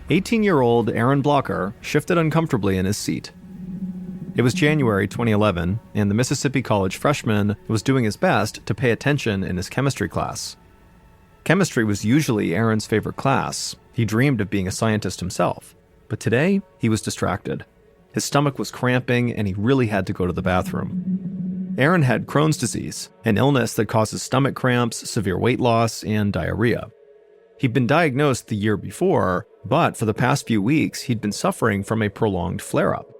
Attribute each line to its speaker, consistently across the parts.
Speaker 1: 18-year-old Aaron Blocker shifted uncomfortably in his seat. It was January 2011, and the Mississippi College freshman was doing his best to pay attention in his chemistry class. Chemistry was usually Aaron's favorite class. He dreamed of being a scientist himself. But today, he was distracted. His stomach was cramping, and he really had to go to the bathroom. Aaron had Crohn's disease, an illness that causes stomach cramps, severe weight loss, and diarrhea. He'd been diagnosed the year before, but for the past few weeks, he'd been suffering from a prolonged flare-up.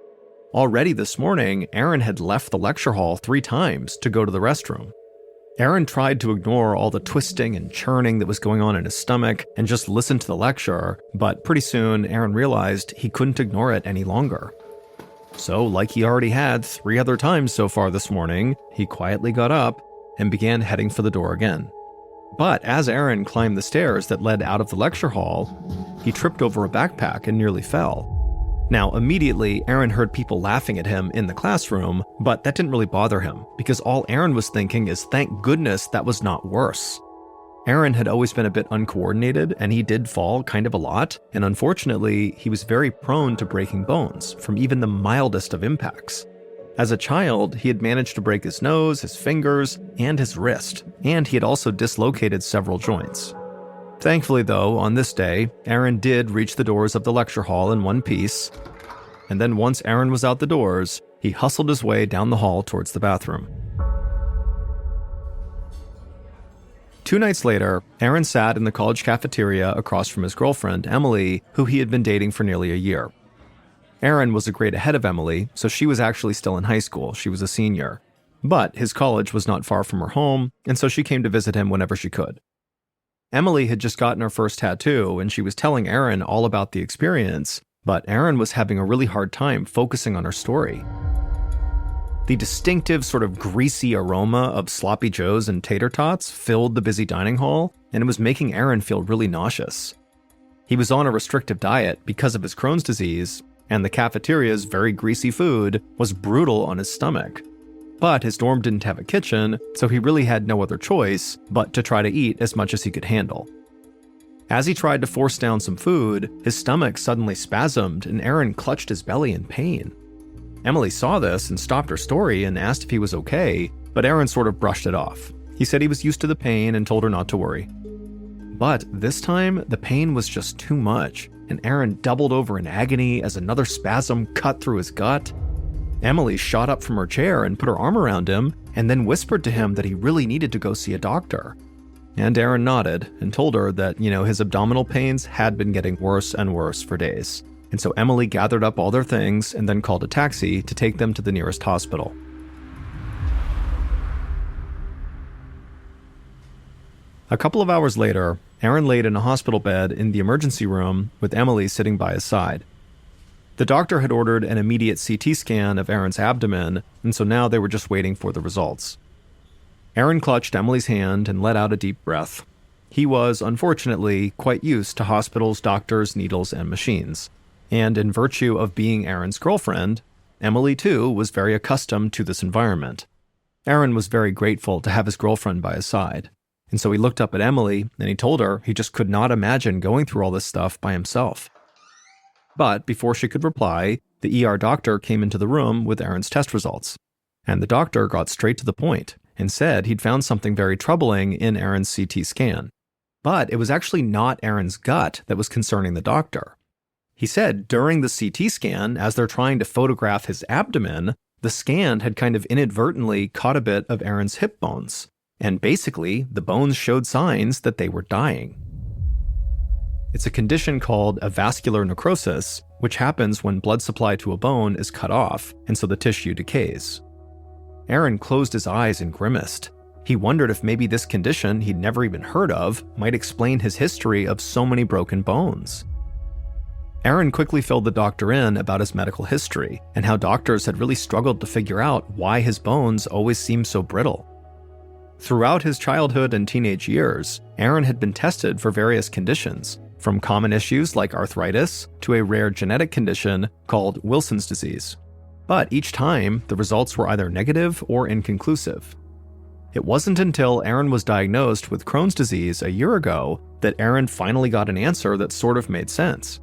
Speaker 1: Already this morning, Aaron had left the lecture hall 3 times to go to the restroom. Aaron tried to ignore all the twisting and churning that was going on in his stomach and just listen to the lecture, but pretty soon Aaron realized he couldn't ignore it any longer. So, like he already had 3 other times so far this morning, he quietly got up and began heading for the door again. But as Aaron climbed the stairs that led out of the lecture hall, he tripped over a backpack and nearly fell. Now, immediately, Aaron heard people laughing at him in the classroom, but that didn't really bother him, because all Aaron was thinking is, thank goodness that was not worse. Aaron had always been a bit uncoordinated, and he did fall kind of a lot, and unfortunately, he was very prone to breaking bones from even the mildest of impacts. As a child, he had managed to break his nose, his fingers, and his wrist, and he had also dislocated several joints. Thankfully, though, on this day, Aaron did reach the doors of the lecture hall in one piece, and then once Aaron was out the doors, he hustled his way down the hall towards the bathroom. 2 nights later, Aaron sat in the college cafeteria across from his girlfriend, Emily, who he had been dating for nearly a year. Aaron was a grade ahead of Emily, so she was actually still in high school. She was a senior. But his college was not far from her home, and so she came to visit him whenever she could. Emily had just gotten her first tattoo, and she was telling Aaron all about the experience, but Aaron was having a really hard time focusing on her story. The distinctive sort of greasy aroma of sloppy joes and tater tots filled the busy dining hall, and it was making Aaron feel really nauseous. He was on a restrictive diet because of his Crohn's disease, and the cafeteria's very greasy food was brutal on his stomach. But his dorm didn't have a kitchen, so he really had no other choice but to try to eat as much as he could handle. As he tried to force down some food, his stomach suddenly spasmed and Aaron clutched his belly in pain. Emily saw this and stopped her story and asked if he was okay, but Aaron sort of brushed it off. He said he was used to the pain and told her not to worry. But this time, the pain was just too much, and Aaron doubled over in agony as another spasm cut through his gut. Emily shot up from her chair and put her arm around him, and then whispered to him that he really needed to go see a doctor. And Aaron nodded and told her that, his abdominal pains had been getting worse and worse for days. And so Emily gathered up all their things and then called a taxi to take them to the nearest hospital. A couple of hours later, Aaron laid in a hospital bed in the emergency room with Emily sitting by his side. The doctor had ordered an immediate CT scan of Aaron's abdomen, and so now they were just waiting for the results. Aaron clutched Emily's hand and let out a deep breath. He was, unfortunately, quite used to hospitals, doctors, needles, and machines. And in virtue of being Aaron's girlfriend, Emily, too, was very accustomed to this environment. Aaron was very grateful to have his girlfriend by his side. And so he looked up at Emily, and he told her he just could not imagine going through all this stuff by himself. But before she could reply, the ER doctor came into the room with Aaron's test results. And the doctor got straight to the point and said he'd found something very troubling in Aaron's CT scan. But it was actually not Aaron's gut that was concerning the doctor. He said during the CT scan, as they're trying to photograph his abdomen, the scan had kind of inadvertently caught a bit of Aaron's hip bones. And basically, the bones showed signs that they were dying. It's a condition called avascular necrosis, which happens when blood supply to a bone is cut off, and so the tissue decays. Aaron closed his eyes and grimaced. He wondered if maybe this condition he'd never even heard of might explain his history of so many broken bones. Aaron quickly filled the doctor in about his medical history and how doctors had really struggled to figure out why his bones always seemed so brittle. Throughout his childhood and teenage years, Aaron had been tested for various conditions, from common issues like arthritis to a rare genetic condition called Wilson's disease. But each time, the results were either negative or inconclusive. It wasn't until Aaron was diagnosed with Crohn's disease a year ago that Aaron finally got an answer that sort of made sense.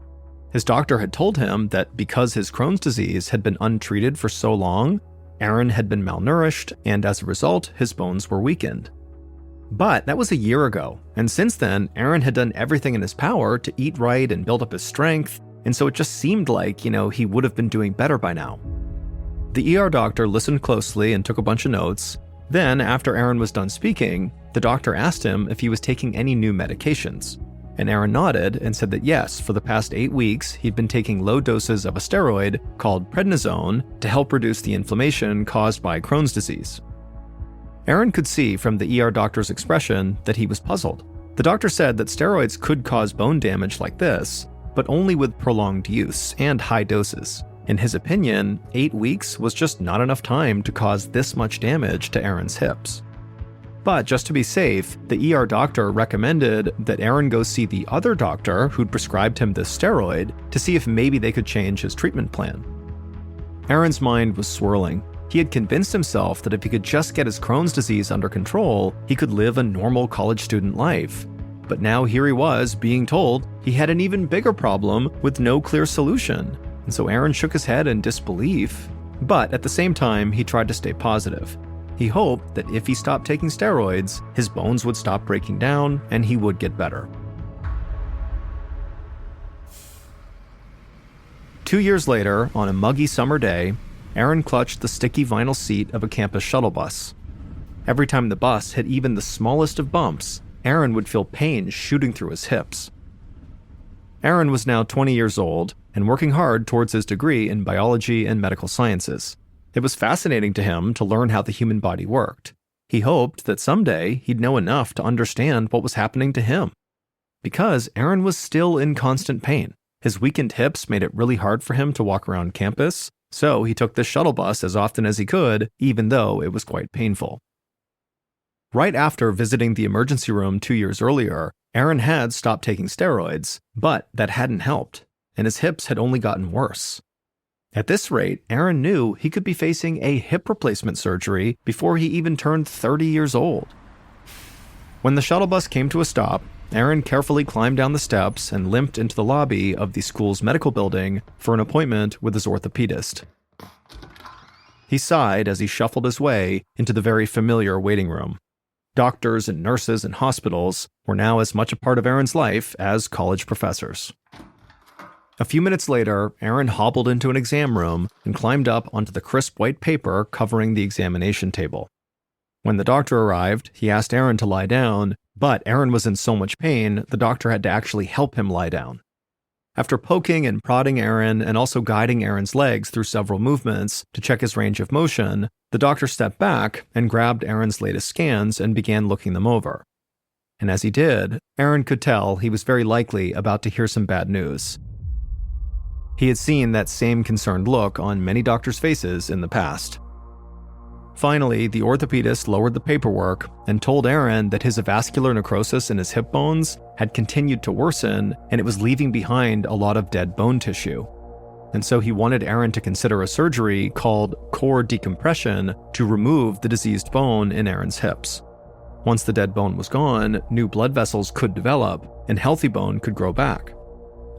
Speaker 1: His doctor had told him that because his Crohn's disease had been untreated for so long, Aaron had been malnourished, and as a result, his bones were weakened. But that was a year ago, and since then, Aaron had done everything in his power to eat right and build up his strength, and so it just seemed like, he would have been doing better by now. The ER doctor listened closely and took a bunch of notes. Then, after Aaron was done speaking, the doctor asked him if he was taking any new medications. And Aaron nodded and said that yes, for the past 8 weeks, he'd been taking low doses of a steroid called prednisone to help reduce the inflammation caused by Crohn's disease. Aaron could see from the ER doctor's expression that he was puzzled. The doctor said that steroids could cause bone damage like this, but only with prolonged use and high doses. In his opinion, 8 weeks was just not enough time to cause this much damage to Aaron's hips. But just to be safe, the ER doctor recommended that Aaron go see the other doctor who'd prescribed him this steroid to see if maybe they could change his treatment plan. Aaron's mind was swirling. He had convinced himself that if he could just get his Crohn's disease under control, he could live a normal college student life. But now here he was being told he had an even bigger problem with no clear solution. And so Aaron shook his head in disbelief, but at the same time, he tried to stay positive. He hoped that if he stopped taking steroids, his bones would stop breaking down and he would get better. 2 years later, on a muggy summer day, Aaron clutched the sticky vinyl seat of a campus shuttle bus. Every time the bus hit even the smallest of bumps, Aaron would feel pain shooting through his hips. Aaron was now 20 years old and working hard towards his degree in biology and medical sciences. It was fascinating to him to learn how the human body worked. He hoped that someday he'd know enough to understand what was happening to him. Because Aaron was still in constant pain. His weakened hips made it really hard for him to walk around campus, so he took the shuttle bus as often as he could, even though it was quite painful. Right after visiting the emergency room 2 years earlier, Aaron had stopped taking steroids, but that hadn't helped, and his hips had only gotten worse. At this rate, Aaron knew he could be facing a hip replacement surgery before he even turned 30 years old. When the shuttle bus came to a stop, Aaron carefully climbed down the steps and limped into the lobby of the school's medical building for an appointment with his orthopedist. He sighed as he shuffled his way into the very familiar waiting room. Doctors and nurses in hospitals were now as much a part of Aaron's life as college professors. A few minutes later, Aaron hobbled into an exam room and climbed up onto the crisp white paper covering the examination table. When the doctor arrived, he asked Aaron to lie down, but Aaron was in so much pain, the doctor had to actually help him lie down. After poking and prodding Aaron and also guiding Aaron's legs through several movements to check his range of motion, the doctor stepped back and grabbed Aaron's latest scans and began looking them over. And as he did, Aaron could tell he was very likely about to hear some bad news. He had seen that same concerned look on many doctors' faces in the past. Finally, the orthopedist lowered the paperwork and told Aaron that his avascular necrosis in his hip bones had continued to worsen and it was leaving behind a lot of dead bone tissue. And so he wanted Aaron to consider a surgery called core decompression to remove the diseased bone in Aaron's hips. Once the dead bone was gone, new blood vessels could develop and healthy bone could grow back.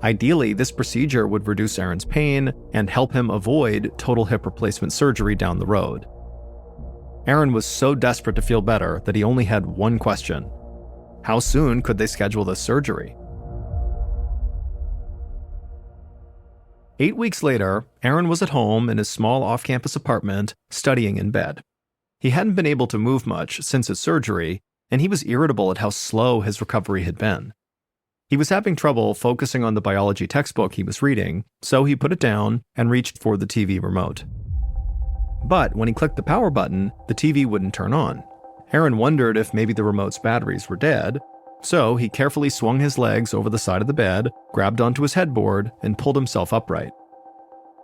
Speaker 1: Ideally, this procedure would reduce Aaron's pain and help him avoid total hip replacement surgery down the road. Aaron was so desperate to feel better that he only had one question. How soon could they schedule this surgery? 8 weeks later, Aaron was at home in his small off-campus apartment, studying in bed. He hadn't been able to move much since his surgery, and he was irritable at how slow his recovery had been. He was having trouble focusing on the biology textbook he was reading, so he put it down and reached for the TV remote. But when he clicked the power button, the TV wouldn't turn on. Aaron wondered if maybe the remote's batteries were dead, so he carefully swung his legs over the side of the bed, grabbed onto his headboard, and pulled himself upright.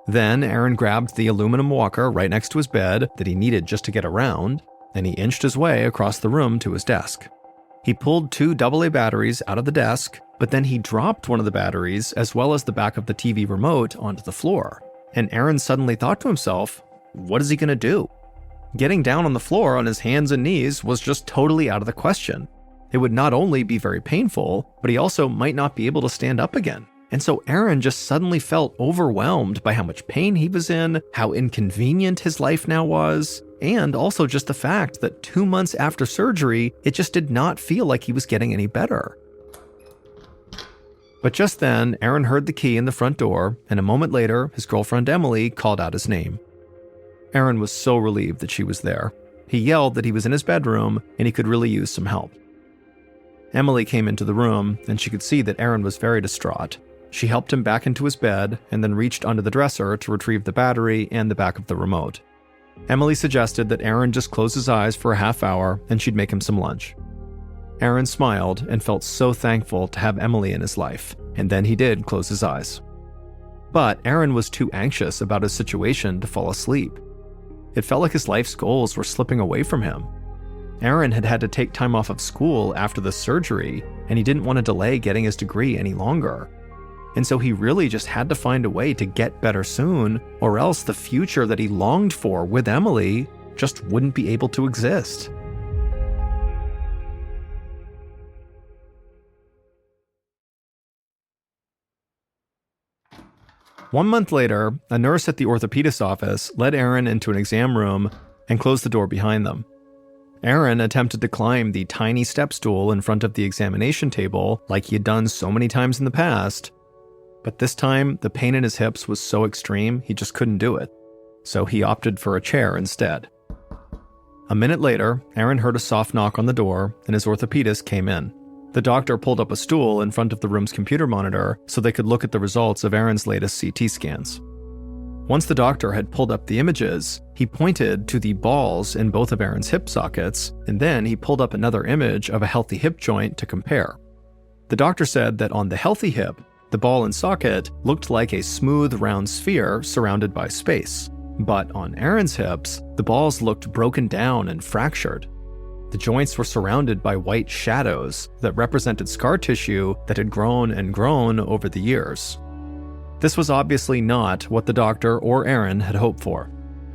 Speaker 1: Then Aaron grabbed the aluminum walker right next to his bed that he needed just to get around, and he inched his way across the room to his desk. He pulled 2 AA batteries out of the desk, but then he dropped one of the batteries as well as the back of the TV remote onto the floor. And Aaron suddenly thought to himself, what is he going to do? Getting down on the floor on his hands and knees was just totally out of the question. It would not only be very painful, but he also might not be able to stand up again. And so Aaron just suddenly felt overwhelmed by how much pain he was in, how inconvenient his life now was, and also just the fact that 2 months after surgery, it just did not feel like he was getting any better. But just then, Aaron heard the key in the front door, and a moment later, his girlfriend Emily called out his name. Aaron was so relieved that she was there. He yelled that he was in his bedroom and he could really use some help. Emily came into the room, and she could see that Aaron was very distraught. She helped him back into his bed and then reached under the dresser to retrieve the battery and the back of the remote. Emily suggested that Aaron just close his eyes for a half hour and she'd make him some lunch. Aaron smiled and felt so thankful to have Emily in his life, and then he did close his eyes. But Aaron was too anxious about his situation to fall asleep. It felt like his life's goals were slipping away from him. Aaron had had to take time off of school after the surgery, and he didn't want to delay getting his degree any longer. And so he really just had to find a way to get better soon, or else the future that he longed for with Emily just wouldn't be able to exist. One month later, a nurse at the orthopedist's office led Aaron into an exam room and closed the door behind them. Aaron attempted to climb the tiny step stool in front of the examination table like he had done so many times in the past, but this time the pain in his hips was so extreme he just couldn't do it, so he opted for a chair instead. A minute later, Aaron heard a soft knock on the door and his orthopedist came in. The doctor pulled up a stool in front of the room's computer monitor so they could look at the results of Aaron's latest CT scans. Once the doctor had pulled up the images, he pointed to the balls in both of Aaron's hip sockets, and then he pulled up another image of a healthy hip joint to compare. The doctor said that on the healthy hip, the ball and socket looked like a smooth, round sphere surrounded by space. But on Aaron's hips, the balls looked broken down and fractured. The joints were surrounded by white shadows that represented scar tissue that had grown and grown over the years. This was obviously not what the doctor or Aaron had hoped for.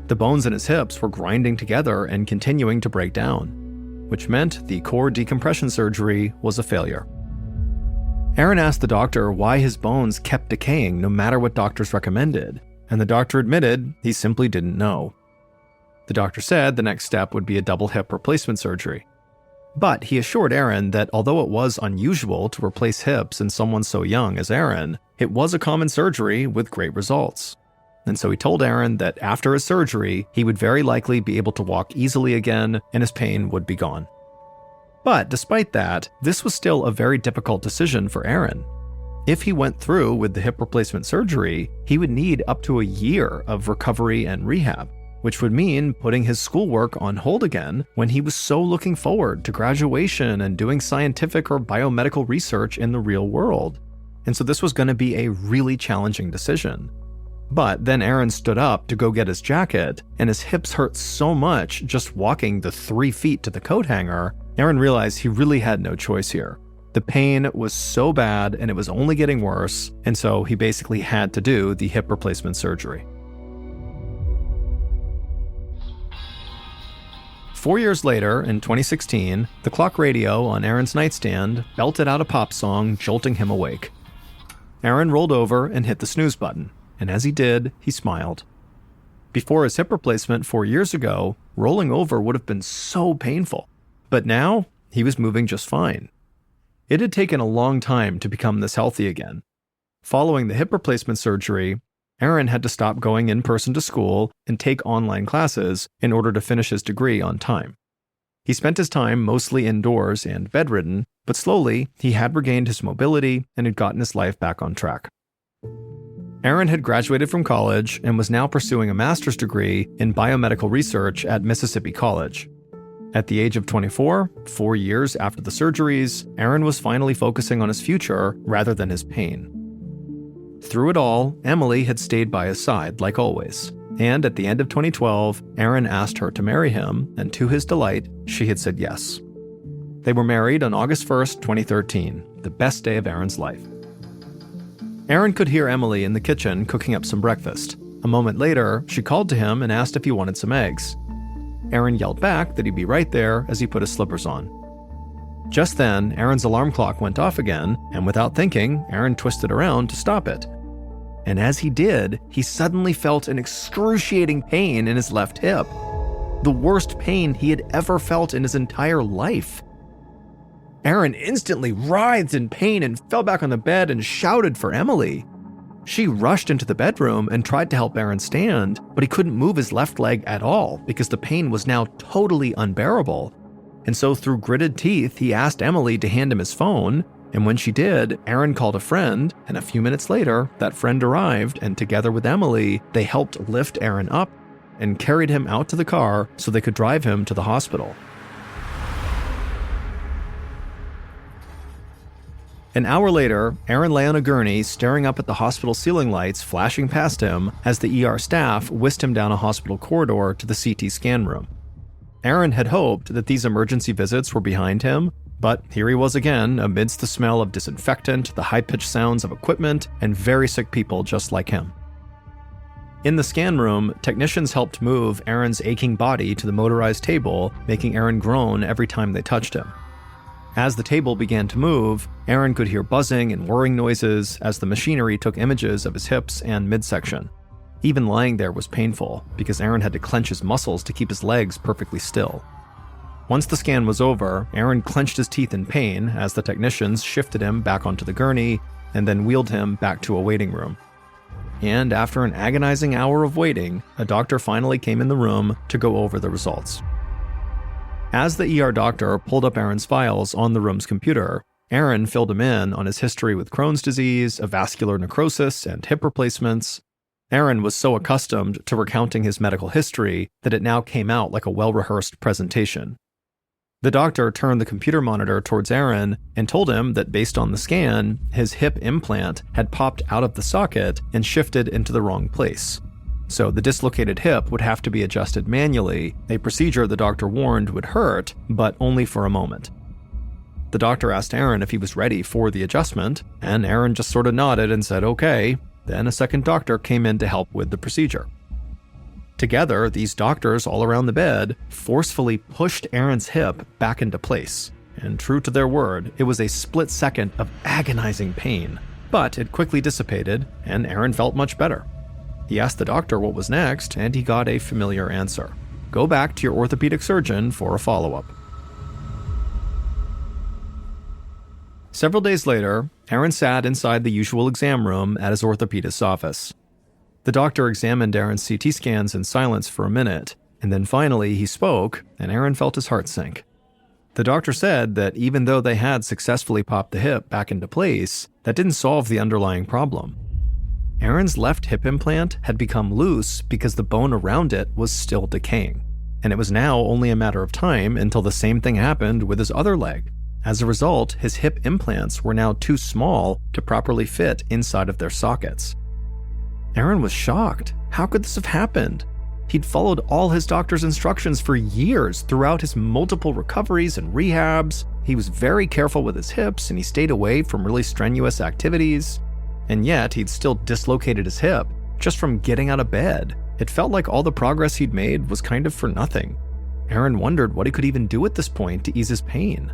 Speaker 1: The bones in his hips were grinding together and continuing to break down, which meant the core decompression surgery was a failure. Aaron asked the doctor why his bones kept decaying no matter what doctors recommended, and the doctor admitted he simply didn't know. The doctor said the next step would be a double hip replacement surgery. But he assured Aaron that although it was unusual to replace hips in someone so young as Aaron, it was a common surgery with great results. And so he told Aaron that after his surgery, he would very likely be able to walk easily again and his pain would be gone. But despite that, this was still a very difficult decision for Aaron. If he went through with the hip replacement surgery, he would need up to a year of recovery and rehab, which would mean putting his schoolwork on hold again when he was so looking forward to graduation and doing scientific or biomedical research in the real world. And so this was going to be a really challenging decision. But then Aaron stood up to go get his jacket, and his hips hurt so much just walking the 3 feet to the coat hanger, Aaron realized he really had no choice here. The pain was so bad and it was only getting worse, and so he basically had to do the hip replacement surgery. 4 years later, in 2016, the clock radio on Aaron's nightstand belted out a pop song, jolting him awake. Aaron rolled over and hit the snooze button, and as he did, he smiled. Before his hip replacement 4 years ago, rolling over would have been so painful, but now he was moving just fine. It had taken a long time to become this healthy again. Following the hip replacement surgery, Aaron had to stop going in person to school and take online classes in order to finish his degree on time. He spent his time mostly indoors and bedridden, but slowly he had regained his mobility and had gotten his life back on track. Aaron had graduated from college and was now pursuing a master's degree in biomedical research at Mississippi College. At the age of 24, 4 years after the surgeries, Aaron was finally focusing on his future rather than his pain. Through it all, Emily had stayed by his side, like always. And at the end of 2012, Aaron asked her to marry him, and to his delight, she had said yes. They were married on August 1st, 2013, the best day of Aaron's life. Aaron could hear Emily in the kitchen cooking up some breakfast. A moment later, she called to him and asked if he wanted some eggs. Aaron yelled back that he'd be right there as he put his slippers on. Just then, Aaron's alarm clock went off again, and without thinking, Aaron twisted around to stop it. And as he did, he suddenly felt an excruciating pain in his left hip. The worst pain he had ever felt in his entire life. Aaron instantly writhed in pain and fell back on the bed and shouted for Emily. She rushed into the bedroom and tried to help Aaron stand, but he couldn't move his left leg at all because the pain was now totally unbearable. And so through gritted teeth, he asked Emily to hand him his phone, and when she did, Aaron called a friend, and a few minutes later, that friend arrived, and together with Emily, they helped lift Aaron up and carried him out to the car so they could drive him to the hospital. An hour later, Aaron lay on a gurney staring up at the hospital ceiling lights flashing past him as the ER staff whisked him down a hospital corridor to the CT scan room. Aaron had hoped that these emergency visits were behind him, but here he was again amidst the smell of disinfectant, the high-pitched sounds of equipment, and very sick people just like him. In the scan room, technicians helped move Aaron's aching body to the motorized table, making Aaron groan every time they touched him. As the table began to move, Aaron could hear buzzing and whirring noises as the machinery took images of his hips and midsection. Even lying there was painful, because Aaron had to clench his muscles to keep his legs perfectly still. Once the scan was over, Aaron clenched his teeth in pain as the technicians shifted him back onto the gurney and then wheeled him back to a waiting room. And after an agonizing hour of waiting, a doctor finally came in the room to go over the results. As the ER doctor pulled up Aaron's files on the room's computer, Aaron filled him in on his history with Crohn's disease, a vascular necrosis, and hip replacements. Aaron was so accustomed to recounting his medical history that it now came out like a well-rehearsed presentation. The doctor turned the computer monitor towards Aaron and told him that based on the scan, his hip implant had popped out of the socket and shifted into the wrong place. So the dislocated hip would have to be adjusted manually, a procedure the doctor warned would hurt, but only for a moment. The doctor asked Aaron if he was ready for the adjustment, and Aaron just sort of nodded and said okay. Then a second doctor came in to help with the procedure. Together, these doctors all around the bed forcefully pushed Aaron's hip back into place. And true to their word, it was a split second of agonizing pain, but it quickly dissipated, and Aaron felt much better. He asked the doctor what was next, and he got a familiar answer. Go back to your orthopedic surgeon for a follow-up. Several days later, Aaron sat inside the usual exam room at his orthopedist's office. The doctor examined Aaron's CT scans in silence for a minute, and then finally he spoke, and Aaron felt his heart sink. The doctor said that even though they had successfully popped the hip back into place, that didn't solve the underlying problem. Aaron's left hip implant had become loose because the bone around it was still decaying, and it was now only a matter of time until the same thing happened with his other leg. As a result, his hip implants were now too small to properly fit inside of their sockets. Aaron was shocked. How could this have happened? He'd followed all his doctor's instructions for years throughout his multiple recoveries and rehabs. He was very careful with his hips, and he stayed away from really strenuous activities. And yet, he'd still dislocated his hip just from getting out of bed. It felt like all the progress he'd made was kind of for nothing. Aaron wondered what he could even do at this point to ease his pain.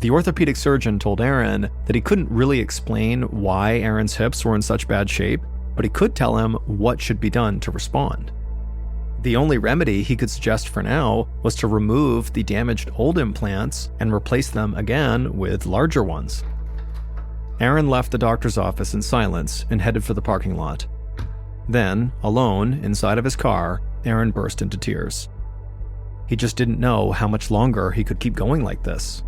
Speaker 1: The orthopedic surgeon told Aaron that he couldn't really explain why Aaron's hips were in such bad shape, but he could tell him what should be done to respond. The only remedy he could suggest for now was to remove the damaged old implants and replace them again with larger ones. Aaron left the doctor's office in silence and headed for the parking lot. Then, alone, inside of his car, Aaron burst into tears. He just didn't know how much longer he could keep going like this.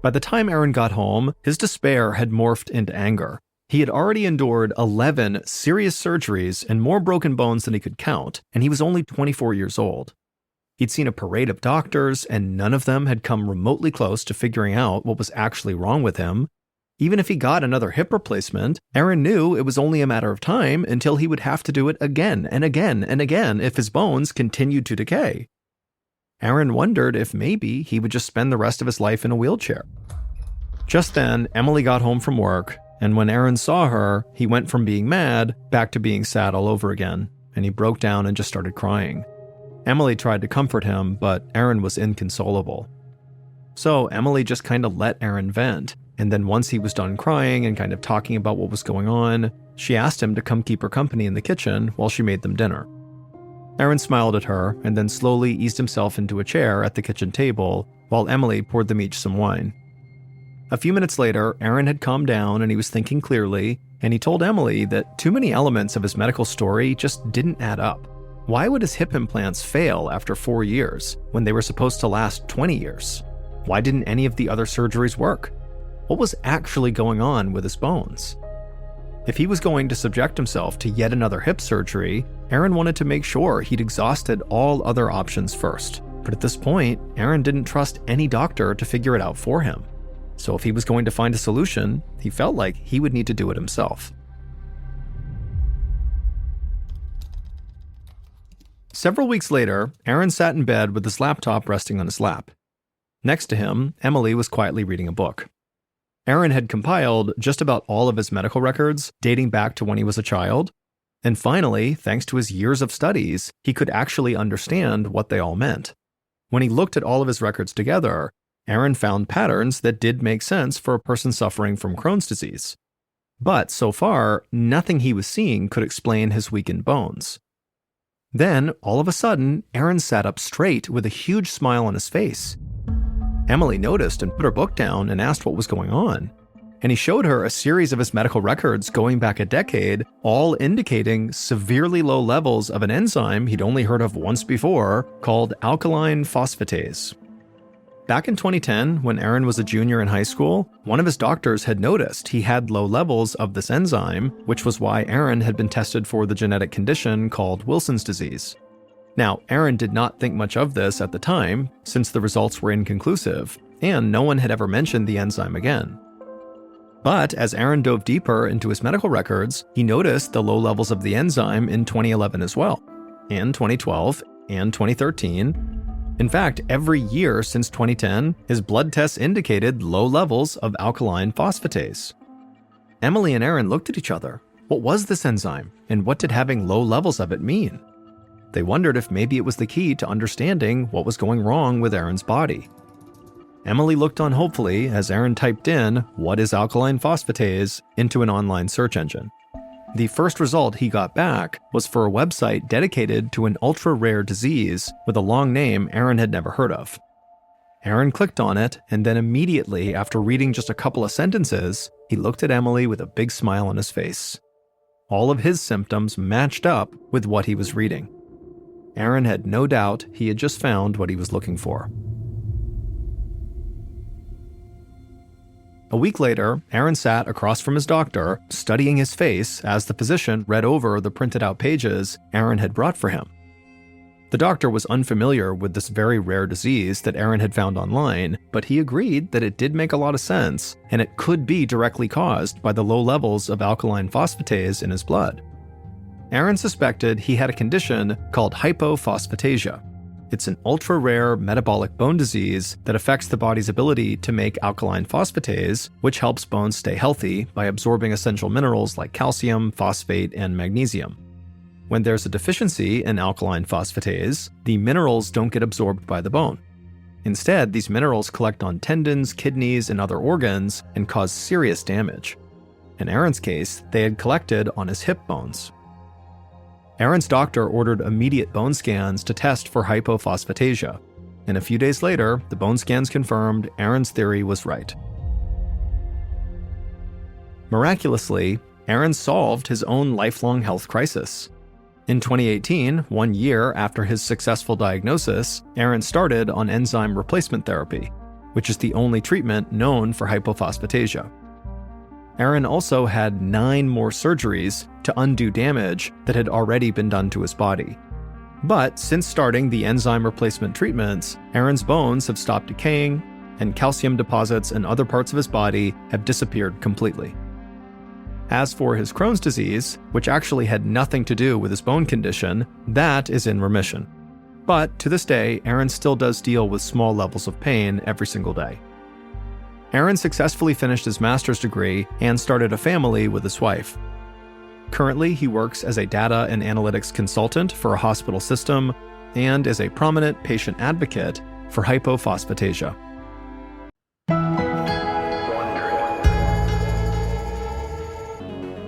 Speaker 1: By the time Aaron got home, his despair had morphed into anger. He had already endured 11 serious surgeries and more broken bones than he could count, and he was only 24 years old. He'd seen a parade of doctors, and none of them had come remotely close to figuring out what was actually wrong with him. Even if he got another hip replacement, Aaron knew it was only a matter of time until he would have to do it again and again and again if his bones continued to decay. Aaron wondered if maybe he would just spend the rest of his life in a wheelchair. Just then, Emily got home from work, and when Aaron saw her, he went from being mad back to being sad all over again, and he broke down and just started crying. Emily tried to comfort him, but Aaron was inconsolable. So Emily just kind of let Aaron vent, and then once he was done crying and kind of talking about what was going on, she asked him to come keep her company in the kitchen while she made them dinner. Aaron smiled at her and then slowly eased himself into a chair at the kitchen table while Emily poured them each some wine. A few minutes later, Aaron had calmed down and he was thinking clearly, and he told Emily that too many elements of his medical story just didn't add up. Why would his hip implants fail after 4 years when they were supposed to last 20 years? Why didn't any of the other surgeries work? What was actually going on with his bones? If he was going to subject himself to yet another hip surgery, Aaron wanted to make sure he'd exhausted all other options first. But at this point, Aaron didn't trust any doctor to figure it out for him. So if he was going to find a solution, he felt like he would need to do it himself. Several weeks later, Aaron sat in bed with his laptop resting on his lap. Next to him, Emily was quietly reading a book. Aaron had compiled just about all of his medical records dating back to when he was a child, and finally, thanks to his years of studies, he could actually understand what they all meant. When he looked at all of his records together, Aaron found patterns that did make sense for a person suffering from Crohn's disease. But so far, nothing he was seeing could explain his weakened bones. Then, all of a sudden, Aaron sat up straight with a huge smile on his face. Emily noticed and put her book down and asked what was going on. And he showed her a series of his medical records going back a decade, all indicating severely low levels of an enzyme he'd only heard of once before, called alkaline phosphatase. Back in 2010, when Aaron was a junior in high school, one of his doctors had noticed he had low levels of this enzyme, which was why Aaron had been tested for the genetic condition called Wilson's disease. Now, Aaron did not think much of this at the time, since the results were inconclusive, and no one had ever mentioned the enzyme again. But as Aaron dove deeper into his medical records, he noticed the low levels of the enzyme in 2011 as well, and 2012, and 2013. In fact, every year since 2010, his blood tests indicated low levels of alkaline phosphatase. Emily and Aaron looked at each other. What was this enzyme, and what did having low levels of it mean? They wondered if maybe it was the key to understanding what was going wrong with Aaron's body. Emily looked on hopefully as Aaron typed in, "What is alkaline phosphatase?" into an online search engine. The first result he got back was for a website dedicated to an ultra-rare disease with a long name Aaron had never heard of. Aaron clicked on it, and then immediately after reading just a couple of sentences, he looked at Emily with a big smile on his face. All of his symptoms matched up with what he was reading. Aaron had no doubt he had just found what he was looking for. A week later, Aaron sat across from his doctor, studying his face as the physician read over the printed out pages Aaron had brought for him. The doctor was unfamiliar with this very rare disease that Aaron had found online, but he agreed that it did make a lot of sense, and it could be directly caused by the low levels of alkaline phosphatase in his blood. Aaron suspected he had a condition called hypophosphatasia. It's an ultra-rare metabolic bone disease that affects the body's ability to make alkaline phosphatase, which helps bones stay healthy by absorbing essential minerals like calcium, phosphate, and magnesium. When there's a deficiency in alkaline phosphatase, the minerals don't get absorbed by the bone. Instead, these minerals collect on tendons, kidneys, and other organs and cause serious damage. In Aaron's case, they had collected on his hip bones. Aaron's doctor ordered immediate bone scans to test for hypophosphatasia, and a few days later, the bone scans confirmed Aaron's theory was right. Miraculously, Aaron solved his own lifelong health crisis. In 2018, 1 year after his successful diagnosis, Aaron started on enzyme replacement therapy, which is the only treatment known for hypophosphatasia. Aaron also had 9 more surgeries to undo damage that had already been done to his body. But since starting the enzyme replacement treatments, Aaron's bones have stopped decaying, and calcium deposits in other parts of his body have disappeared completely. As for his Crohn's disease, which actually had nothing to do with his bone condition, that is in remission. But to this day, Aaron still does deal with small levels of pain every single day. Aaron successfully finished his master's degree and started a family with his wife. Currently, he works as a data and analytics consultant for a hospital system, and is a prominent patient advocate for hypophosphatasia.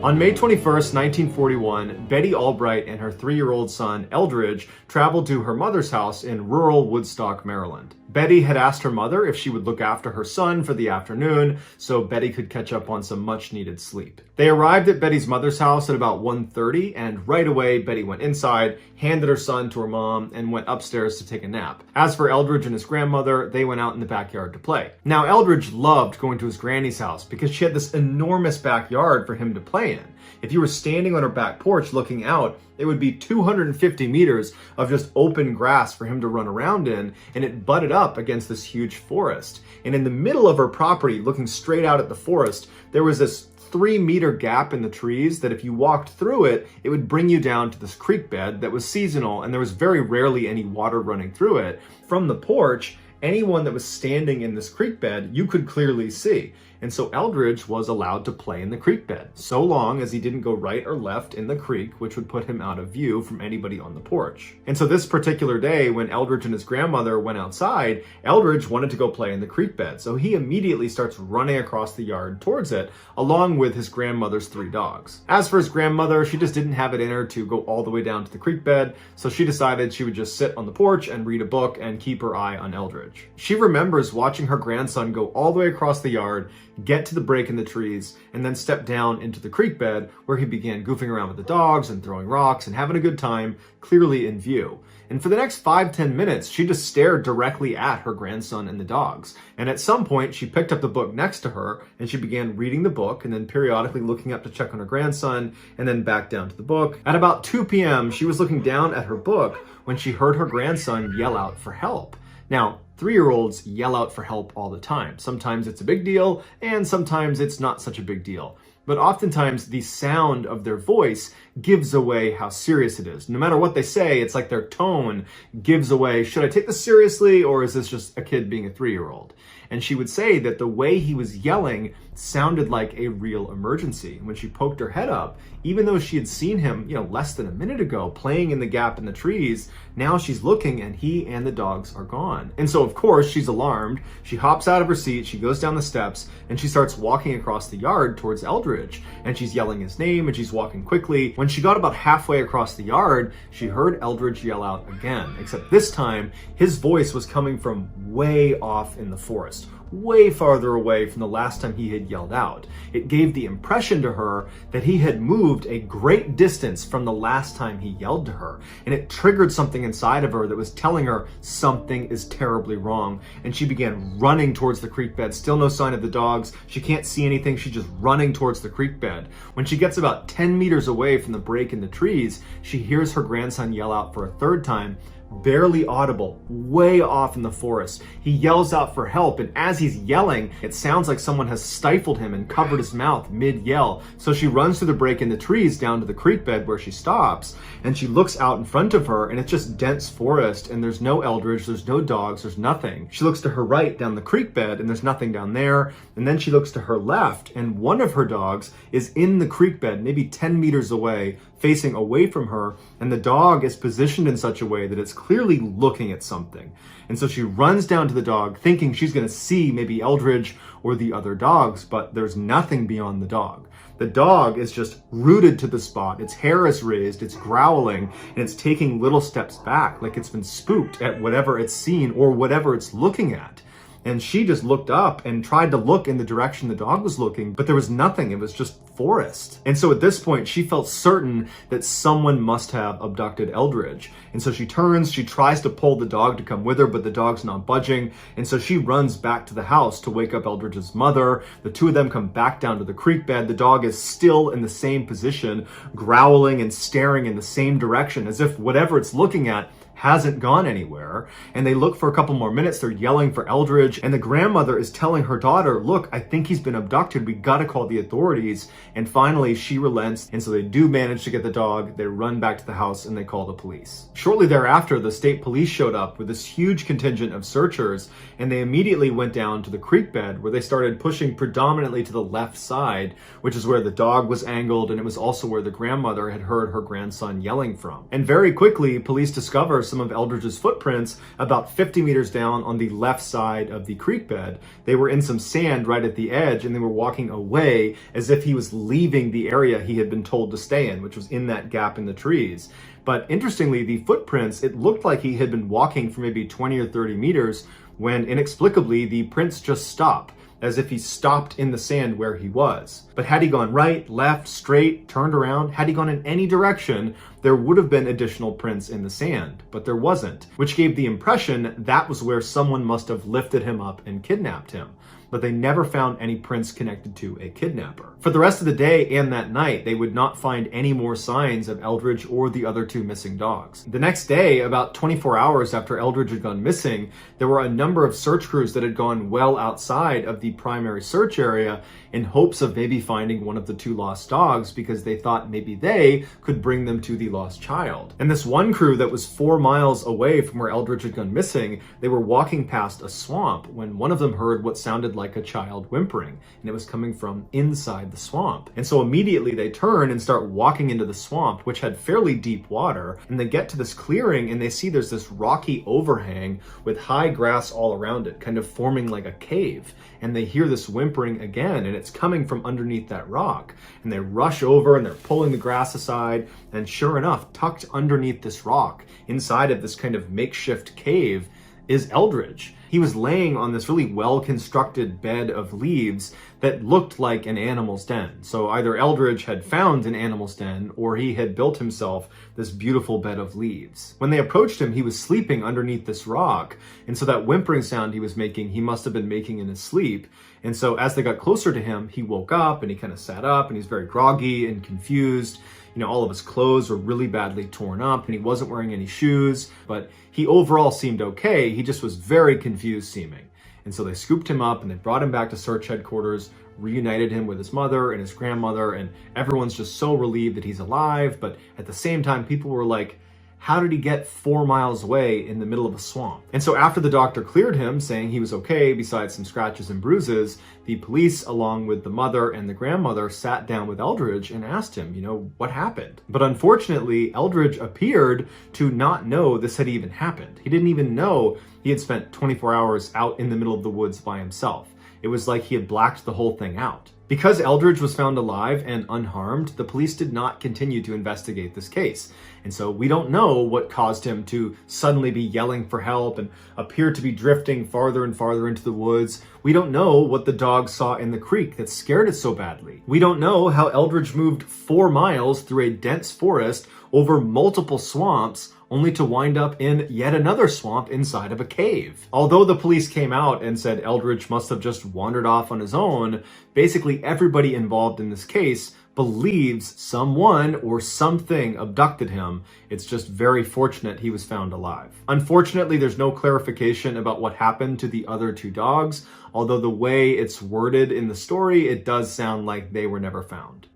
Speaker 1: On May 21st, 1941, Betty Albright and her 3-year-old son, Eldridge, traveled to her mother's house in rural Woodstock, Maryland. Betty had asked her mother if she would look after her son for the afternoon so Betty could catch up on some much-needed sleep. They arrived at Betty's mother's house at about 1:30, and right away Betty went inside, handed her son to her mom, and went upstairs to take a nap. As for Eldridge and his grandmother, they went out in the backyard to play. Now, Eldridge loved going to his granny's house because she had this enormous backyard for him to play in. If you were standing on her back porch looking out, it would be 250 meters of just open grass for him to run around in, and it butted up against this huge forest. And in the middle of her property, looking straight out at the forest, there was this 3-meter gap in the trees that if you walked through it, it would bring you down to this creek bed that was seasonal, and there was very rarely any water running through it. From the porch, anyone that was standing in this creek bed, you could clearly see. And so Eldridge was allowed to play in the creek bed, so long as he didn't go right or left in the creek, which would put him out of view from anybody on the porch. And so this particular day, when Eldridge and his grandmother went outside, Eldridge wanted to go play in the creek bed. So he immediately starts running across the yard towards it, along with his grandmother's 3 dogs. As for his grandmother, she just didn't have it in her to go all the way down to the creek bed, so she decided she would just sit on the porch and read a book and keep her eye on Eldridge. She remembers watching her grandson go all the way across the yard, get to the break in the trees, and then step down into the creek bed where he began goofing around with the dogs and throwing rocks and having a good time, clearly in view. And for the next 5-10 minutes, she just stared directly at her grandson and the dogs. And at some point, she picked up the book next to her and she began reading the book and then periodically looking up to check on her grandson and then back down to the book. At about 2 p.m., she was looking down at her book when she heard her grandson yell out for help. Now, 3-year-olds yell out for help all the time. Sometimes it's a big deal, and sometimes it's not such a big deal. But oftentimes, the sound of their voice gives away how serious it is. No matter what they say, it's like their tone gives away, should I take this seriously, or is this just a kid being a 3-year-old? And she would say that the way he was yelling sounded like a real emergency. When she poked her head up, even though she had seen him, less than a minute ago playing in the gap in the trees, now she's looking and he and the dogs are gone. And so of course she's alarmed. She hops out of her seat, she goes down the steps, and she starts walking across the yard towards Eldridge. And she's yelling his name and she's walking quickly. When she got about halfway across the yard, she heard Eldridge yell out again, except this time his voice was coming from way off in the forest, way farther away from the last time he had yelled out. It gave the impression to her that he had moved a great distance from the last time he yelled to her, and it triggered something inside of her that was telling her something is terribly wrong. And she began running towards the creek bed. Still no sign of the dogs. She can't see anything. She's just running towards the creek bed. When she gets about 10 meters away from the break in the trees, she hears her grandson yell out for a 3rd time, barely audible, way off in the forest. He yells out for help, and as he's yelling, it sounds like someone has stifled him and covered his mouth mid-yell. So she runs through the break in the trees down to the creek bed where she stops, and she looks out in front of her, and it's just dense forest, and there's no Eldridge, there's no dogs, there's nothing. She looks to her right down the creek bed, and there's nothing down there, and then she looks to her left, and one of her dogs is in the creek bed, maybe 10 meters away, facing away from her, and the dog is positioned in such a way that it's clearly looking at something. And so she runs down to the dog, thinking she's going to see maybe Eldridge or the other dogs, but there's nothing beyond the dog. The dog is just rooted to the spot. Its hair is raised, it's growling, and it's taking little steps back, like it's been spooked at whatever it's seen or whatever it's looking at. And she just looked up and tried to look in the direction the dog was looking, but there was nothing. It was just forest. And so at this point, she felt certain that someone must have abducted Eldridge. And so she turns, she tries to pull the dog to come with her, but the dog's not budging. And so she runs back to the house to wake up Eldridge's mother. The two of them come back down to the creek bed. The dog is still in the same position, growling and staring in the same direction, as if whatever it's looking at hasn't gone anywhere. And they look for a couple more minutes. They're yelling for Eldridge, and the grandmother is telling her daughter, look, I think he's been abducted. We gotta call the authorities. And finally she relents, and so they do manage to get the dog. They run back to the house and they call the police. Shortly thereafter, the state police showed up with this huge contingent of searchers, and they immediately went down to the creek bed, where they started pushing predominantly to the left side, which is where the dog was angled, and it was also where the grandmother had heard her grandson yelling from. And very quickly, police discover some of Eldridge's footprints about 50 meters down on the left side of the creek bed. They were in some sand right at the edge, and they were walking away as if he was leaving the area he had been told to stay in, which was in that gap in the trees. But interestingly, the footprints, it looked like he had been walking for maybe 20 or 30 meters when inexplicably the prints just stop, as if he stopped in the sand where he was. But had he gone right, left, straight, turned around, had he gone in any direction, there would have been additional prints in the sand, but there wasn't, which gave the impression that was where someone must have lifted him up and kidnapped him. But they never found any prints connected to a kidnapper. For the rest of the day and that night, they would not find any more signs of Eldridge or the other two missing dogs. The next day, about 24 hours after Eldridge had gone missing, there were a number of search crews that had gone well outside of the primary search area in hopes of maybe finding one of the two lost dogs, because they thought maybe they could bring them to the lost child. And this one crew that was 4 miles away from where Eldridge had gone missing, they were walking past a swamp when one of them heard what sounded like a child whimpering, and it was coming from inside the swamp. And so immediately they turn and start walking into the swamp, which had fairly deep water, and they get to this clearing and they see there's this rocky overhang with high grass all around it, kind of forming like a cave. And they hear this whimpering again, and it's coming from underneath that rock. And they rush over and they're pulling the grass aside, and sure enough, tucked underneath this rock, inside of this kind of makeshift cave, is Eldridge. He was laying on this really well-constructed bed of leaves that looked like an animal's den. So either Eldridge had found an animal's den, or he had built himself this beautiful bed of leaves. When they approached him, he was sleeping underneath this rock, and so that whimpering sound he was making, he must have been making in his sleep. And so as they got closer to him, he woke up and he kind of sat up, and he's very groggy and confused. You know, all of his clothes were really badly torn up, and he wasn't wearing any shoes, but he overall seemed okay. He just was very confused seeming. And so they scooped him up and they brought him back to search headquarters, reunited him with his mother and his grandmother, and everyone's just so relieved that he's alive. But at the same time, people were like, how did he get 4 miles away in the middle of a swamp? And so after the doctor cleared him, saying he was okay, besides some scratches and bruises, the police, along with the mother and the grandmother, sat down with Eldridge and asked him, what happened? But unfortunately, Eldridge appeared to not know this had even happened. He didn't even know he had spent 24 hours out in the middle of the woods by himself. It was like he had blacked the whole thing out. Because Eldridge was found alive and unharmed, the police did not continue to investigate this case. And so we don't know what caused him to suddenly be yelling for help and appear to be drifting farther and farther into the woods. We don't know what the dog saw in the creek that scared it so badly. We don't know how Eldridge moved 4 miles through a dense forest over multiple swamps, only to wind up in yet another swamp inside of a cave. Although the police came out and said Eldridge must have just wandered off on his own, basically everybody involved in this case believes someone or something abducted him. It's just very fortunate he was found alive. Unfortunately, there's no clarification about what happened to the other two dogs, although the way it's worded in the story, it does sound like they were never found.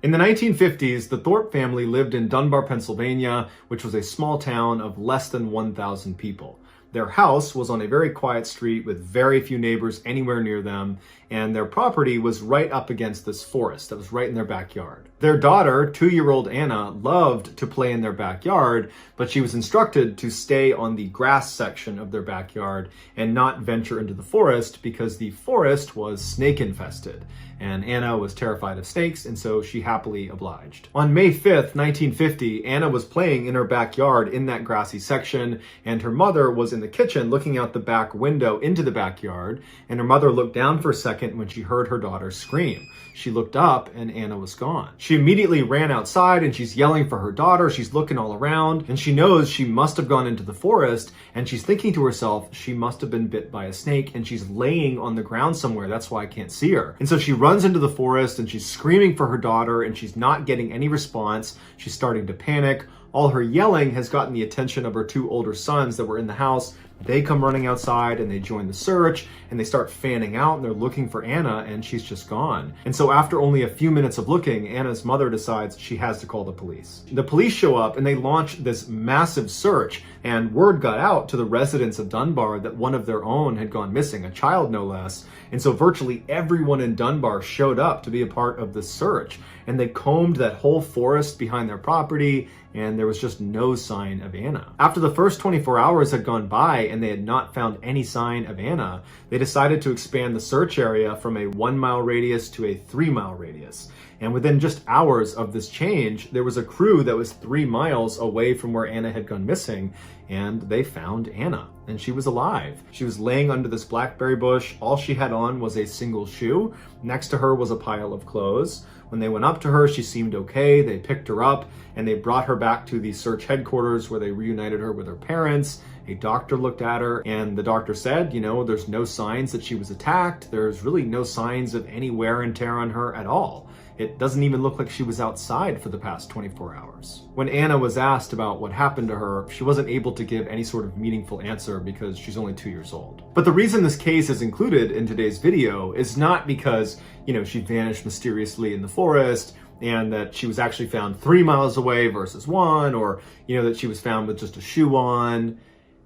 Speaker 1: In the 1950s, the Thorpe family lived in Dunbar, Pennsylvania, which was a small town of less than 1,000 people. Their house was on a very quiet street with very few neighbors anywhere near them, and their property was right up against this forest that was right in their backyard. Their daughter, 2-year-old Anna, loved to play in their backyard, but she was instructed to stay on the grass section of their backyard and not venture into the forest because the forest was snake infested. And Anna was terrified of snakes, and so she happily obliged. On May 5th, 1950, Anna was playing in her backyard in that grassy section, and her mother was in the kitchen looking out the back window into the backyard, and her mother looked down for a second when she heard her daughter scream. She looked up and Anna was gone. She immediately ran outside and she's yelling for her daughter. She's looking all around and she knows she must have gone into the forest, and she's thinking to herself, she must have been bit by a snake and she's laying on the ground somewhere. That's why I can't see her. And so she runs into the forest and she's screaming for her daughter and she's not getting any response. She's starting to panic. All her yelling has gotten the attention of her 2 older sons that were in the house, They come running outside and they join the search and they start fanning out and they're looking for Anna, and she's just gone. And so after only a few minutes of looking, Anna's mother decides she has to call the police. The police show up and they launch this massive search, and word got out to the residents of Dunbar that one of their own had gone missing, a child no less. And so virtually everyone in Dunbar showed up to be a part of the search, and they combed that whole forest behind their property, and there was just no sign of Anna. After the first 24 hours had gone by and they had not found any sign of Anna, they decided to expand the search area from a 1-mile radius to a 3-mile radius. And within just hours of this change, there was a crew that was 3 miles away from where Anna had gone missing, and they found Anna, and she was alive. She was laying under this blackberry bush. All she had on was a single shoe. Next to her was a pile of clothes. When they went up to her, she seemed okay. They picked her up and they brought her back to the search headquarters where they reunited her with her parents. A doctor looked at her and the doctor said, there's no signs that she was attacked. There's really no signs of any wear and tear on her at all. It doesn't even look like she was outside for the past 24 hours. When Anna was asked about what happened to her, she wasn't able to give any sort of meaningful answer because she's only 2 years old. But the reason this case is included in today's video is not because, she vanished mysteriously in the forest and that she was actually found 3 miles away versus 1, or, that she was found with just a shoe on.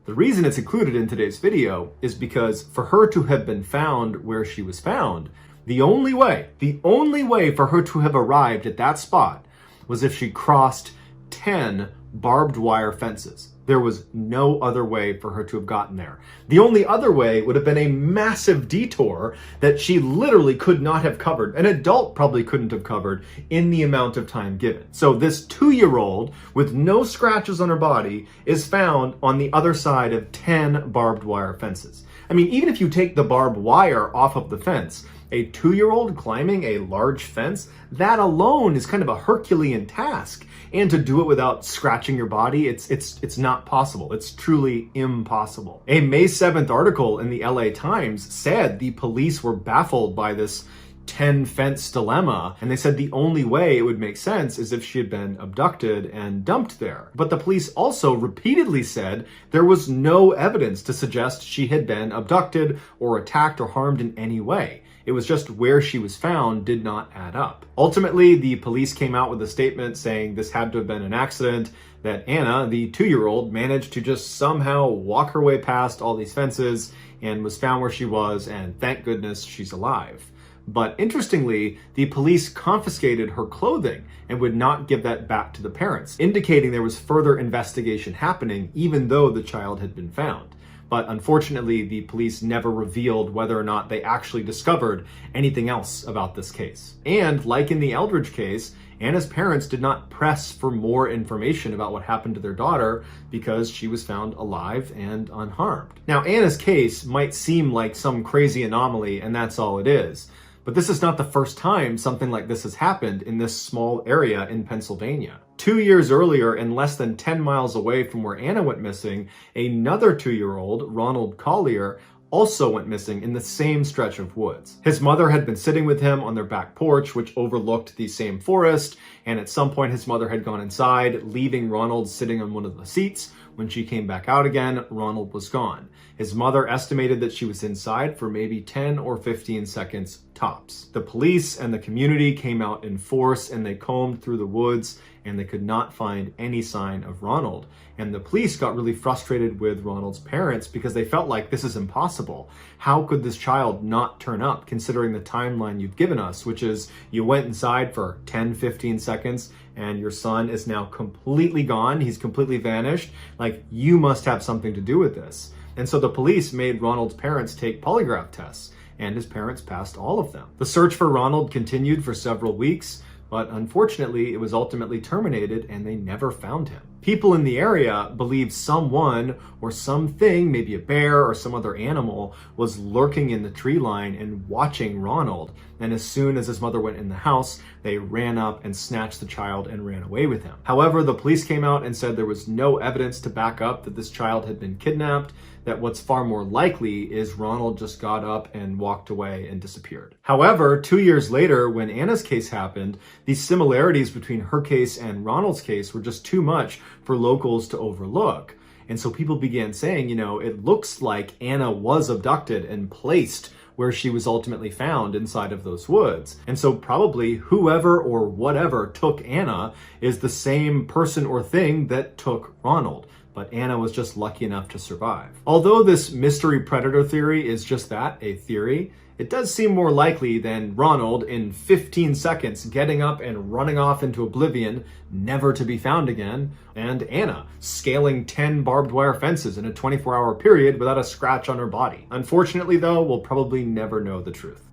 Speaker 1: The reason it's included in today's video is because for her to have been found where she was found, the only way for her to have arrived at that spot was if she crossed 10 barbed wire fences. There was no other way for her to have gotten there. The only other way would have been a massive detour that she literally could not have covered. An adult probably couldn't have covered in the amount of time given. So this 2-year-old with no scratches on her body is found on the other side of 10 barbed wire fences. I mean, even if you take the barbed wire off of the fence, a 2-year-old climbing a large fence, that alone is kind of a Herculean task. And to do it without scratching your body, it's not possible. It's truly impossible. A May 7th article in the LA Times said the police were baffled by this 10 fence dilemma, and they said the only way it would make sense is if she had been abducted and dumped there. But the police also repeatedly said there was no evidence to suggest she had been abducted or attacked or harmed in any way. It was just where she was found did not add up. Ultimately, the police came out with a statement saying this had to have been an accident, that Anna, the 2-year-old, managed to just somehow walk her way past all these fences and was found where she was, and thank goodness she's alive. But interestingly, the police confiscated her clothing and would not give that back to the parents, indicating there was further investigation happening even though the child had been found. But unfortunately, the police never revealed whether or not they actually discovered anything else about this case. And like in the Eldridge case, Anna's parents did not press for more information about what happened to their daughter because she was found alive and unharmed. Now, Anna's case might seem like some crazy anomaly, and that's all it is. But this is not the first time something like this has happened in this small area in Pennsylvania. 2 years earlier, and less than 10 miles away from where Anna went missing, another 2-year-old, Ronald Collier, also went missing in the same stretch of woods. His mother had been sitting with him on their back porch, which overlooked the same forest, and at some point his mother had gone inside, leaving Ronald sitting on one of the seats. When she came back out again, Ronald was gone. His mother estimated that she was inside for maybe 10 or 15 seconds tops. The police and the community came out in force and they combed through the woods and they could not find any sign of Ronald. And the police got really frustrated with Ronald's parents because they felt like this is impossible. How could this child not turn up considering the timeline you've given us, which is you went inside for 10, 15 seconds and your son is now completely gone. He's completely vanished. Like, you must have something to do with this. And so the police made Ronald's parents take polygraph tests, and his parents passed all of them. The search for Ronald continued for several weeks, but unfortunately, it was ultimately terminated and they never found him. People in the area believed someone or something, maybe a bear or some other animal, was lurking in the tree line and watching Ronald. And as soon as his mother went in the house, they ran up and snatched the child and ran away with him. However, the police came out and said there was no evidence to back up that this child had been kidnapped, that what's far more likely is Ronald just got up and walked away and disappeared. However, 2 years later, when Anna's case happened, the similarities between her case and Ronald's case were just too much for locals to overlook. And so people began saying, it looks like Anna was abducted and placed where she was ultimately found inside of those woods. And so probably whoever or whatever took Anna is the same person or thing that took Ronald. But Anna was just lucky enough to survive. Although this mystery predator theory is just that, a theory, it does seem more likely than Ronald in 15 seconds getting up and running off into oblivion, never to be found again, and Anna scaling 10 barbed wire fences in a 24-hour period without a scratch on her body. Unfortunately though, we'll probably never know the truth.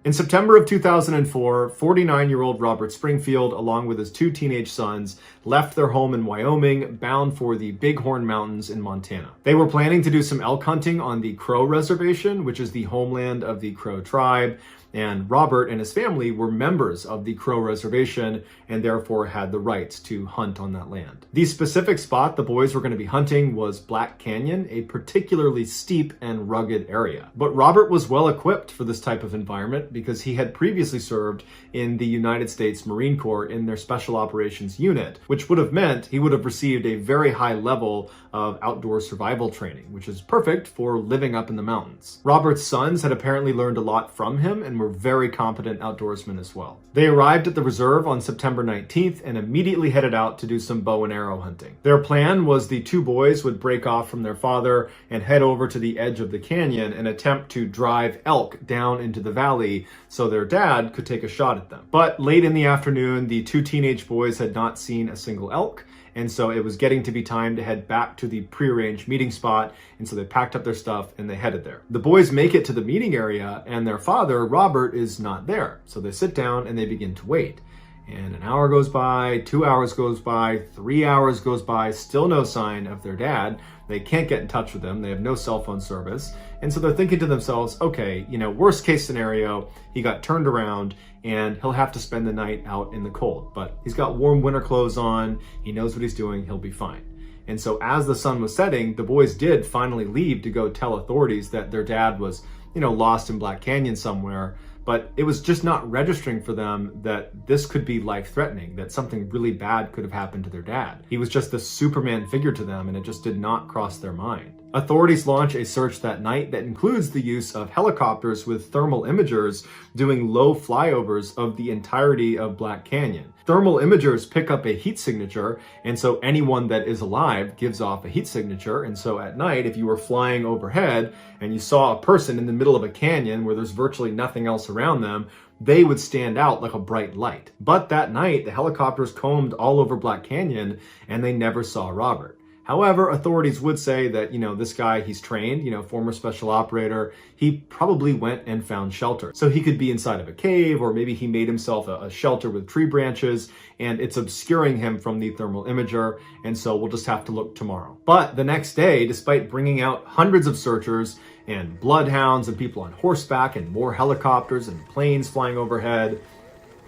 Speaker 1: In September of 2004, 49-year-old Robert Springfield, along with his 2 teenage sons, left their home in Wyoming, bound for the Bighorn Mountains in Montana. They were planning to do some elk hunting on the Crow Reservation, which is the homeland of the Crow tribe, and Robert and his family were members of the Crow Reservation and therefore had the right to hunt on that land. The specific spot the boys were going to be hunting was Black Canyon, a particularly steep and rugged area. But Robert was well equipped for this type of environment because he had previously served in the United States Marine Corps in their Special Operations Unit, which would have meant he would have received a very high level of outdoor survival training, which is perfect for living up in the mountains. Robert's sons had apparently learned a lot from him and were very competent outdoorsmen as well. They arrived at the reserve on September 19th and immediately headed out to do some bow and arrow hunting. Their plan was the 2 boys would break off from their father and head over to the edge of the canyon and attempt to drive elk down into the valley so their dad could take a shot at them. But late in the afternoon, the 2 teenage boys had not seen a single elk, and so it was getting to be time to head back to the prearranged meeting spot, and so they packed up their stuff and they headed there. The boys make it to the meeting area and their father, Robert, is not there. So they sit down and they begin to wait. And an hour goes by, 2 hours goes by, 3 hours goes by, still no sign of their dad. They can't get in touch with him. They have no cell phone service. And so they're thinking to themselves, okay, worst case scenario, he got turned around and he'll have to spend the night out in the cold. But he's got warm winter clothes on. He knows what he's doing. He'll be fine. And so as the sun was setting, the boys did finally leave to go tell authorities that their dad was, lost in Black Canyon somewhere. But it was just not registering for them that this could be life-threatening, that something really bad could have happened to their dad. He was just this Superman figure to them, and it just did not cross their mind. Authorities launch a search that night that includes the use of helicopters with thermal imagers doing low flyovers of the entirety of Black Canyon. Thermal imagers pick up a heat signature, and so anyone that is alive gives off a heat signature. And so at night, if you were flying overhead and you saw a person in the middle of a canyon where there's virtually nothing else around them, they would stand out like a bright light. But that night, the helicopters combed all over Black Canyon and they never saw Robert. However, authorities would say that, this guy, he's trained, former special operator, he probably went and found shelter. So he could be inside of a cave, or maybe he made himself a shelter with tree branches, and it's obscuring him from the thermal imager, and so we'll just have to look tomorrow. But the next day, despite bringing out hundreds of searchers and bloodhounds and people on horseback and more helicopters and planes flying overhead,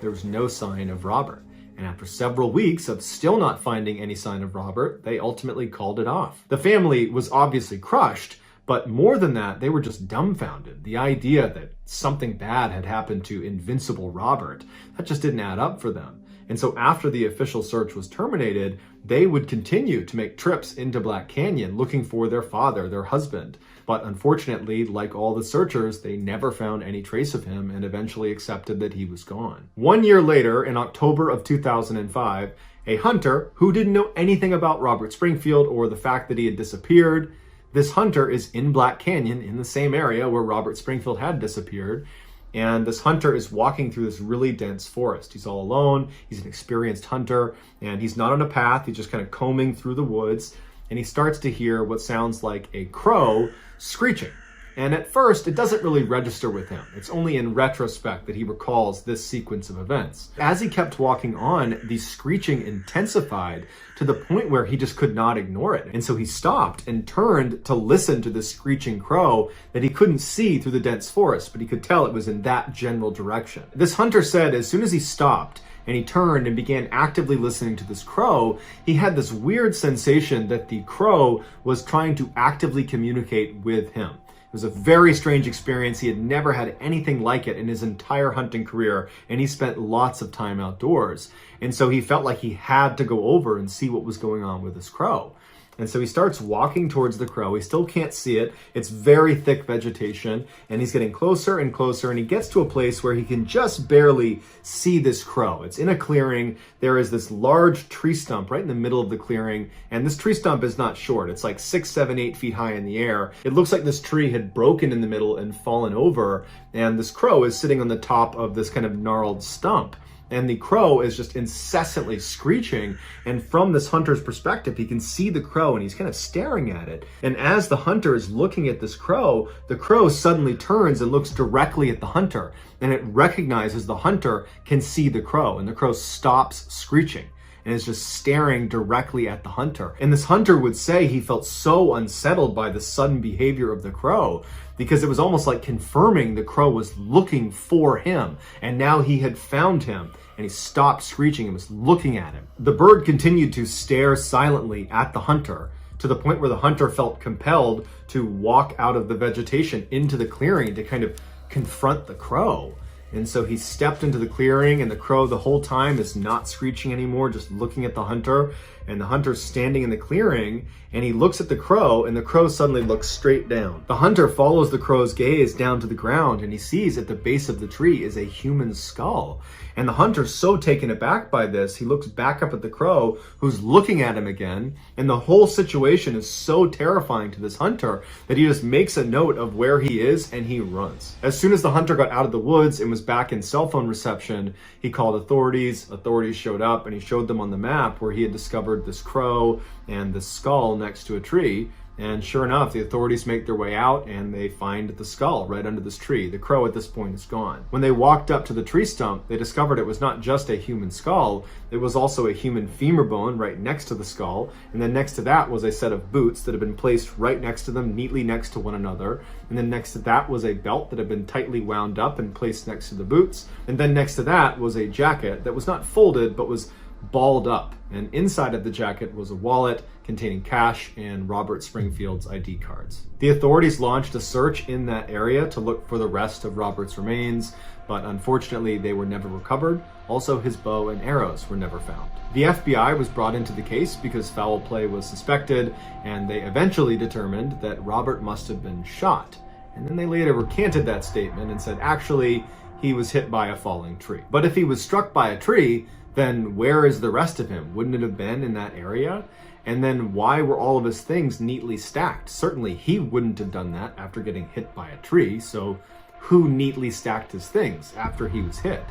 Speaker 1: there was no sign of Robert. And after several weeks of still not finding any sign of Robert, they ultimately called it off. The family was obviously crushed, but more than that, they were just dumbfounded. The idea that something bad had happened to invincible Robert, that just didn't add up for them. And so after the official search was terminated, they would continue to make trips into Black Canyon looking for their father, their husband. But unfortunately, like all the searchers, they never found any trace of him and eventually accepted that he was gone. 1 year later, in October of 2005, a hunter who didn't know anything about Robert Springfield or the fact that he had disappeared, this hunter is in Black Canyon in the same area where Robert Springfield had disappeared. And this hunter is walking through this really dense forest. He's all alone. He's an experienced hunter, and he's not on a path. He's just kind of combing through the woods, and he starts to hear what sounds like a crow screeching. And at first, it doesn't really register with him. It's only in retrospect that he recalls this sequence of events. As he kept walking on, the screeching intensified to the point where he just could not ignore it. And so he stopped and turned to listen to this screeching crow that he couldn't see through the dense forest, but he could tell it was in that general direction. This hunter said as soon as he stopped and he turned and began actively listening to this crow, he had this weird sensation that the crow was trying to actively communicate with him. It was a very strange experience. He had never had anything like it in his entire hunting career, and he spent lots of time outdoors. And so he felt like he had to go over and see what was going on with this crow. And so he starts walking towards the crow. He still can't see it. It's very thick vegetation, and he's getting closer and closer, and he gets to a place where he can just barely see this crow. It's in a clearing. There is this large tree stump right in the middle of the clearing, and this tree stump is not short. It's like 6, 7, 8 feet high in the air. It looks like this tree had broken in the middle and fallen over, and this crow is sitting on the top of this kind of gnarled stump. And the crow is just incessantly screeching. And from this hunter's perspective, he can see the crow and he's kind of staring at it. And as the hunter is looking at this crow, the crow suddenly turns and looks directly at the hunter. And it recognizes the hunter can see the crow, and the crow stops screeching and is just staring directly at the hunter. And this hunter would say he felt so unsettled by the sudden behavior of the crow, because it was almost like confirming the crow was looking for him, and now he had found him, and he stopped screeching and was looking at him. The bird continued to stare silently at the hunter, to the point where the hunter felt compelled to walk out of the vegetation into the clearing to kind of confront the crow. And so he stepped into the clearing, and the crow the whole time is not screeching anymore, just looking at the hunter. And the hunter's standing in the clearing, and he looks at the crow, and the crow suddenly looks straight down. The hunter follows the crow's gaze down to the ground, and he sees at the base of the tree is a human skull. And the hunter's so taken aback by this, he looks back up at the crow, who's looking at him again. And the whole situation is so terrifying to this hunter that he just makes a note of where he is, and he runs. As soon as the hunter got out of the woods and was back in cell phone reception, he called authorities. Authorities showed up, and he showed them on the map where he had discovered this crow and the skull next to a tree. And sure enough, the authorities make their way out, and they find the skull right under this tree. The crow at this point is gone. When they walked up to the tree stump, they discovered it was not just a human skull, it was also a human femur bone right next to the skull. And then next to that was a set of boots that had been placed right next to them, neatly next to one another. And then next to that was a belt that had been tightly wound up and placed next to the boots. And then next to that was a jacket that was not folded, but was balled up, and inside of the jacket was a wallet containing cash and Robert Springfield's ID cards. The authorities launched a search in that area to look for the rest of Robert's remains, but unfortunately they were never recovered. Also, his bow and arrows were never found. The FBI was brought into the case because foul play was suspected, and they eventually determined that Robert must have been shot. And then they later recanted that statement and said actually he was hit by a falling tree. But if he was struck by a tree, then where is the rest of him? Wouldn't it have been in that area? And then why were all of his things neatly stacked? Certainly he wouldn't have done that after getting hit by a tree, so who neatly stacked his things after he was hit?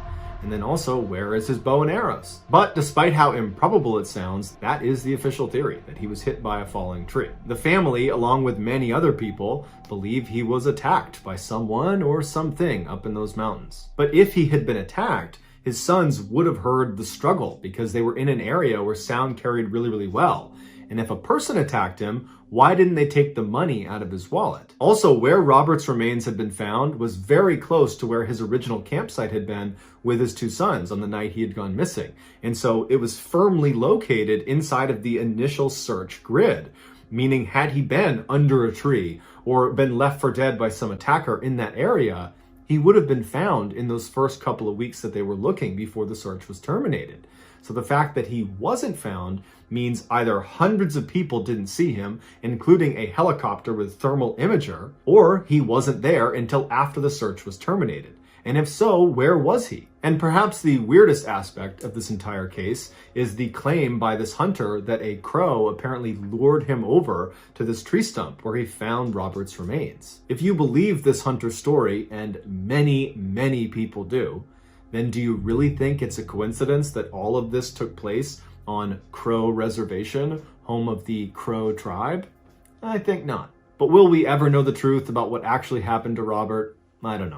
Speaker 1: And then also, where is his bow and arrows? But despite how improbable it sounds, that is the official theory, that he was hit by a falling tree. The family, along with many other people, believe he was attacked by someone or something up in those mountains. But if he had been attacked, his sons would have heard the struggle because they were in an area where sound carried really, really well. And if a person attacked him, why didn't they take the money out of his wallet? Also, where Robert's remains had been found was very close to where his original campsite had been with his two sons on the night he had gone missing. And so it was firmly located inside of the initial search grid, meaning had he been under a tree or been left for dead by some attacker in that area, he would have been found in those first couple of weeks that they were looking before the search was terminated. So the fact that he wasn't found means either hundreds of people didn't see him, including a helicopter with thermal imager, or he wasn't there until after the search was terminated. And if so, where was he? And perhaps the weirdest aspect of this entire case is the claim by this hunter that a crow apparently lured him over to this tree stump where he found Robert's remains. If you believe this hunter's story, and many, many people do, then do you really think it's a coincidence that all of this took place on Crow Reservation, home of the Crow tribe? I think not. But will we ever know the truth about what actually happened to Robert? I don't know.